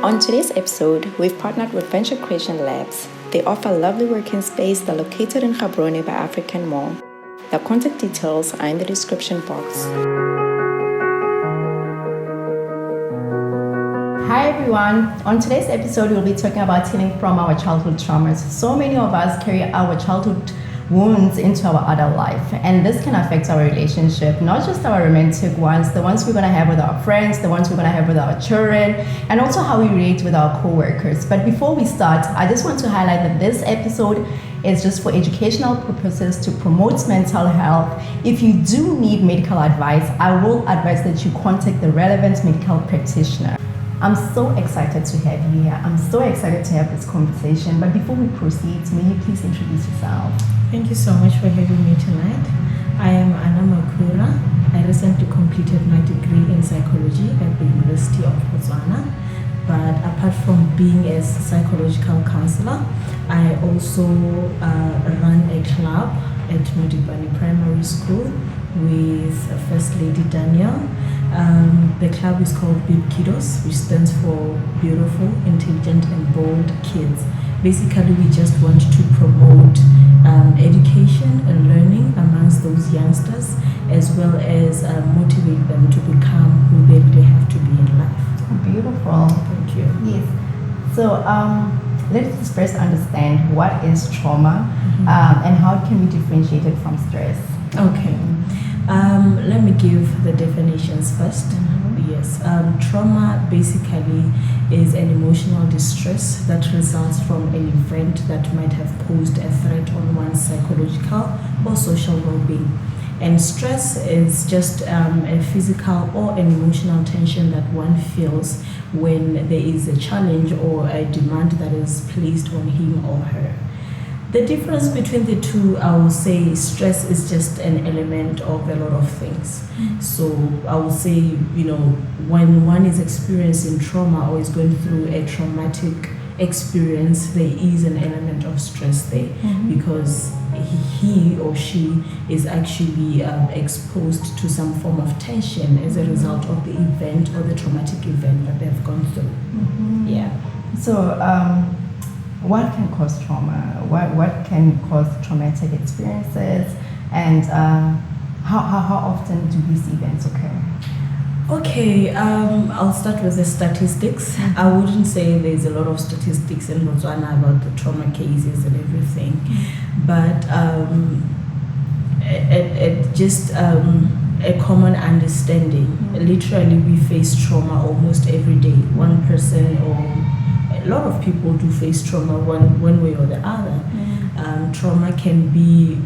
On today's episode, we've partnered with Venture Creation Labs. They offer a lovely working space that are located in Gaborone by African Mall. The contact details are in the description box. Hi everyone. On today's episode, we'll be talking about healing from our childhood traumas. So many of us carry our childhood wounds into our adult life, and this can affect our relationship, not just our romantic ones, the ones we're going to have with our friends, the ones we're going to have with our children, and also how we relate with our co-workers. But before we start, I just want to highlight that this episode is just for educational purposes to promote mental health. If you do need medical advice, I will advise that you contact the relevant medical practitioner. I'm so excited to have you here. I'm so excited to have this conversation. But before we proceed, may you please introduce yourself? Thank you so much for having me tonight. I am Annah Makhura. I recently completed my degree in psychology at the University of Botswana. But apart from being a psychological counselor, I also run a club at Modibani Primary School with First Lady Daniel. The club is called Big Kiddos, which stands for Beautiful, Intelligent and Bold Kids. Basically, we just want to promote education and learning amongst those youngsters, as well as motivate them to become who they really have to be in life. Beautiful. Thank you. Yes. So let's just first understand what is trauma, and how can we differentiate it from stress. Okay. Let me give the definitions first. Yes. Trauma basically is an emotional distress that results from an event that might have posed a threat on one's psychological or social well-being. And stress is just a physical or an emotional tension that one feels when there is a challenge or a demand that is placed on him or her. The difference between the two, I will say stress is just an element of a lot of things. So I will say, when one is experiencing trauma or is going through a traumatic experience, there is an element of stress there, because he or she is actually exposed to some form of tension as a result of the event or the traumatic event that they've gone through. Yeah. So what can cause trauma? What can cause traumatic experiences? And how often do these events occur? Okay, I'll start with the statistics. I wouldn't say there's a lot of statistics in Botswana about the trauma cases and everything, but just a common understanding. Literally, we face trauma almost every day. One person or a lot of people do face trauma one way or the other. Trauma can be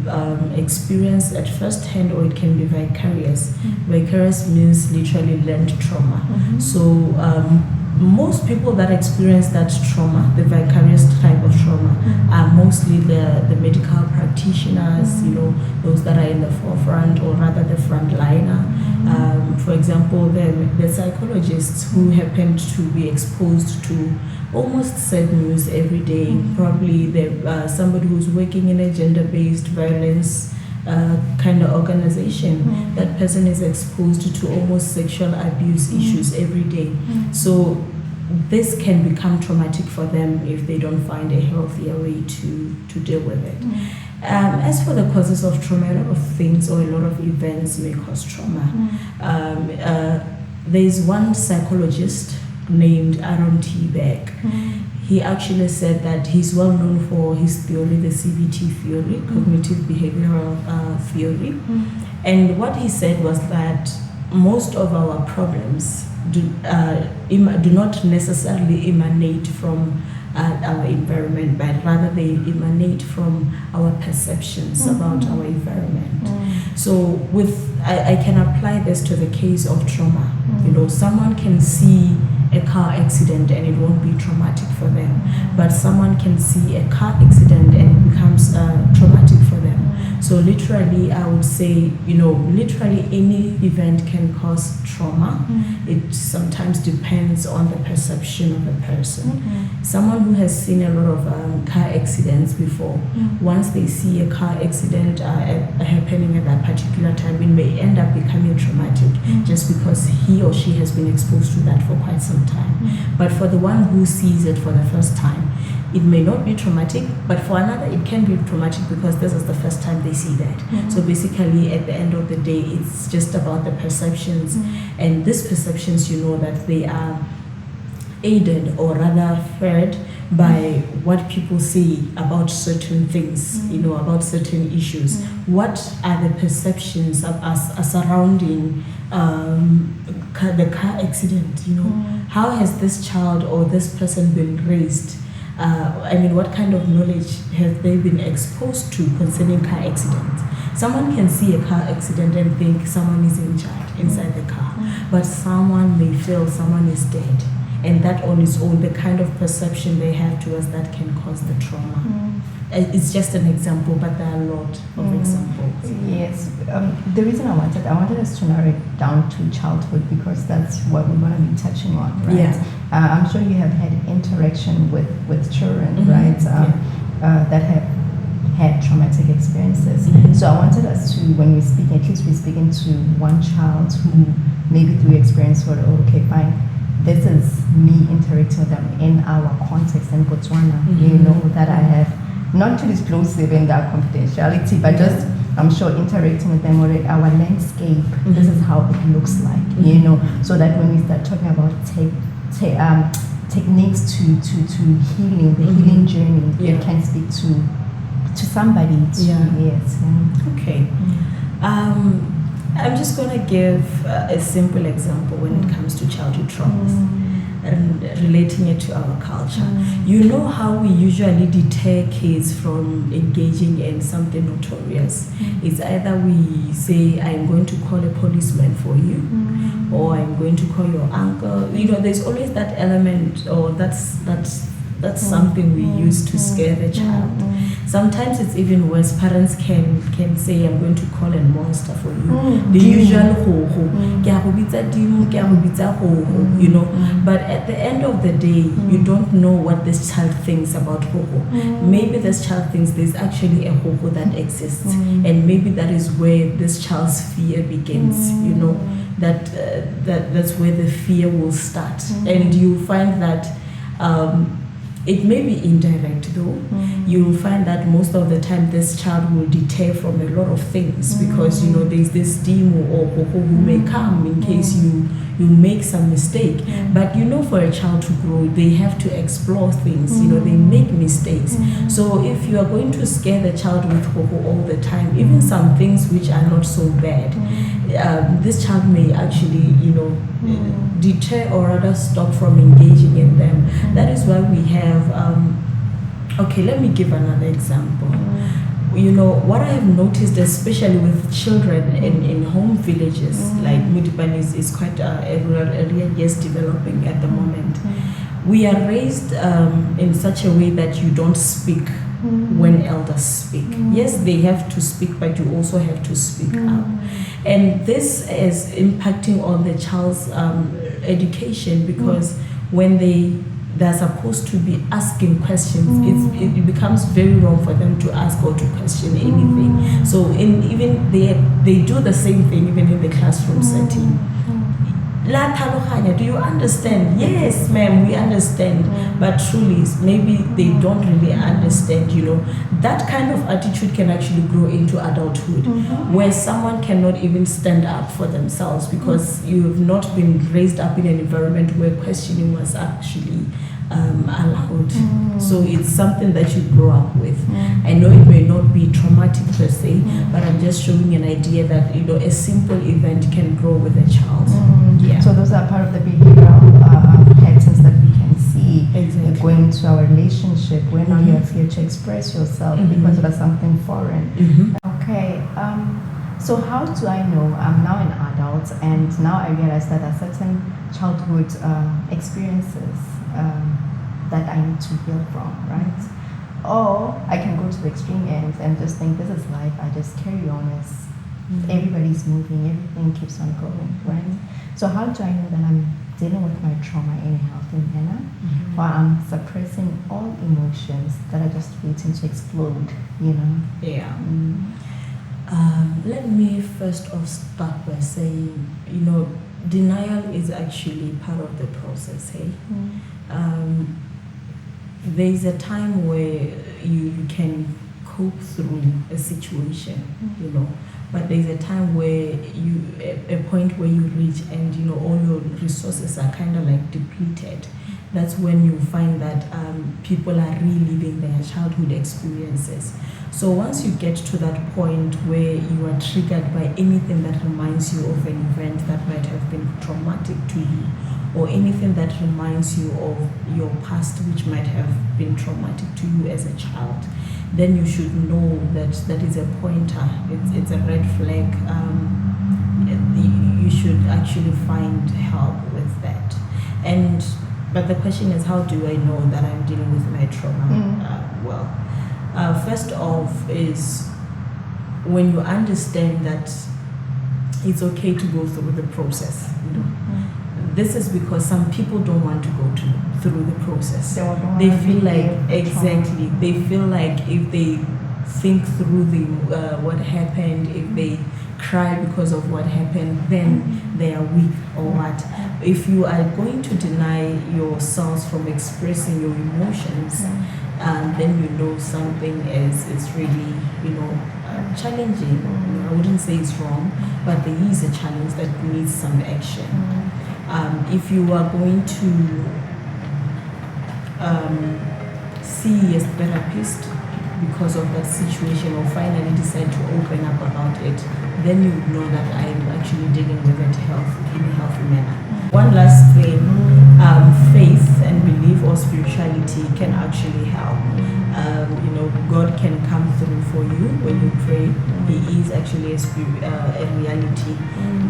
experienced at first hand, or it can be vicarious. Vicarious means literally learned trauma. So most people that experience that trauma, the vicarious type of trauma, are mostly the medical practitioners, those that are in the forefront, or rather the frontliner. For example, the psychologists who happen to be exposed to almost sad news every day. Probably somebody who's working in a gender-based violence kind of organization. That person is exposed to almost sexual abuse issues every day. So this can become traumatic for them if they don't find a healthier way to deal with it. As for the causes of trauma, a lot of things or a lot of events may cause trauma. There's one psychologist named Aaron T. Beck. He actually said that he's well known for his theory, the CBT theory, cognitive behavioral theory. And what he said was that most of our problems do not necessarily emanate from our environment, but rather they emanate from our perceptions about our environment. So I can apply this to the case of trauma. Someone can see a car accident and it won't be traumatic for them, but someone can see a car accident and it becomes traumatic for them. So literally, I would say, literally any event can cause trauma. It sometimes depends on the perception of the person. Someone who has seen a lot of car accidents before, once they see a car accident happening at that particular time, it may end up becoming traumatic just because he or she has been exposed to that for quite some time. But for the one who sees it for the first time, it may not be traumatic, but for another it can be traumatic because this is the first time they see that. So basically at the end of the day, it's just about the perceptions, and these perceptions, that they are aided or rather fed by what people say about certain things, about certain issues. What are the perceptions of us surrounding the car accident? How has this child or this person been raised? What kind of knowledge have they been exposed to concerning car accidents? Someone can see a car accident and think someone is injured inside the car, but someone may feel someone is dead. And that on its own, the kind of perception they have towards that can cause the trauma. It's just an example, but there are a lot of examples. Yes. The reason I wanted us to narrow it down to childhood because that's what we're going to be touching on, right? Yeah. I'm sure you have had interaction with children, right? That have had traumatic experiences. So I wanted us to, when we speak, at least we're speaking to one child who maybe through experience thought, okay, fine, this is me interacting with them in our context in Botswana, that I have, not to disclose even their confidentiality, but just, I'm sure, interacting with them or our landscape, this is how it looks like, so that when we start talking about techniques to healing, the healing journey, it can speak to somebody. Yes. Okay. I'm just going to give a simple example when it comes to childhood traumas and relating it to our culture. You know how we usually deter kids from engaging in something notorious. It's either we say, I'm going to call a policeman for you, or I'm going to call your uncle. There's always that element, or that's something we use to scare the child. Sometimes it's even worse. Parents can say, I'm going to call a monster for you. The usual ho-ho. But at the end of the day, you don't know what this child thinks about ho-ho. Maybe this child thinks there's actually a ho-ho that exists. And maybe that is where this child's fear begins, that's where the fear will start. And you find that it may be indirect though. You'll find that most of the time this child will deter from a lot of things because there's this demo or who may come in case you make some mistake. But for a child to grow, they have to explore things. They make mistakes. So if you are going to scare the child with ho-ho all the time, even some things which are not so bad, this child may actually deter or rather stop from engaging in them. That is why we have let me give another example. What I have noticed, especially with children in home villages, like Mudiban is quite a rural area, yes, developing at the moment. We are raised in such a way that you don't speak when elders speak. Yes, they have to speak, but you also have to speak up. And this is impacting on the child's education because when they're supposed to be asking questions, it becomes very wrong for them to ask or to question anything. So even they do the same thing even in the classroom setting. La Talohanya, do you understand? Yes, ma'am, we understand. But truly, maybe they don't really understand, That kind of attitude can actually grow into adulthood, where someone cannot even stand up for themselves because you have not been raised up in an environment where questioning was actually allowed. So it's something that you grow up with. I know it may not be traumatic per se, but I'm just showing an idea that a simple event can grow with a child. So those are part of the behavioral patterns that we can see going to our relationship where now you are fear to express yourself because it is something foreign. Okay. So how do I know I'm now an adult and now I realize that there are certain childhood experiences that I need to heal from, right? Or I can go to the extreme ends and just think this is life. I just carry on as everybody's moving, everything keeps on going, right? So how do I know that I'm dealing with my trauma in a healthy manner? Or I'm suppressing all emotions that are just waiting to explode, you know? Yeah. Let me first off start by saying, denial is actually part of the process, hey? There's a time where you can cope through a situation, but there's a time where a point where you reach and all your resources are kind of like depleted. That's when you find that people are reliving their childhood experiences. So once you get to that point where you are triggered by anything that reminds you of an event that might have been traumatic to you, or anything that reminds you of your past which might have been traumatic to you as a child, then you should know that that is a pointer. It's a red flag. You should actually find help with that. But the question is, how do I know that I'm dealing with my trauma? First off is when you understand that it's okay to go through the process. This is because some people don't want to go through the process. They feel like, exactly, they feel like if they think through what happened, if they cry because of what happened, then they are weak or what. If you are going to deny yourselves from expressing your emotions, then something is really challenging. I wouldn't say it's wrong, but there is a challenge that needs some action. If you are going to see a therapist because of that situation, or finally decide to open up about it, then you know that I am actually dealing with it in a healthy manner. One last thing, faith and belief or spirituality can actually help. God can come through for you when you pray. He is actually a reality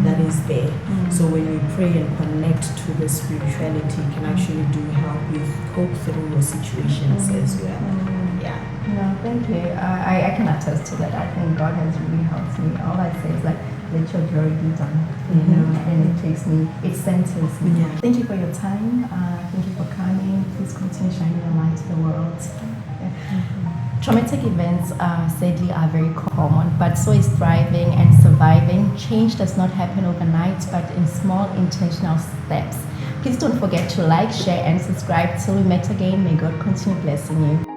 that is there. So when you pray and connect to the spirituality, it can actually do help you cope through your situations as well. Yeah. No, thank you. I can attest to that. I think God has really helped me. All I say is like, let your glory be done, and it takes me, it centers me. Yeah. Thank you for your time. Thank you for coming. Please continue shining your light to the world. Traumatic events sadly are very common, but so is thriving and surviving. Change does not happen overnight, but in small intentional steps. Please don't forget to like, share, and subscribe. Till we meet again, may God continue blessing you.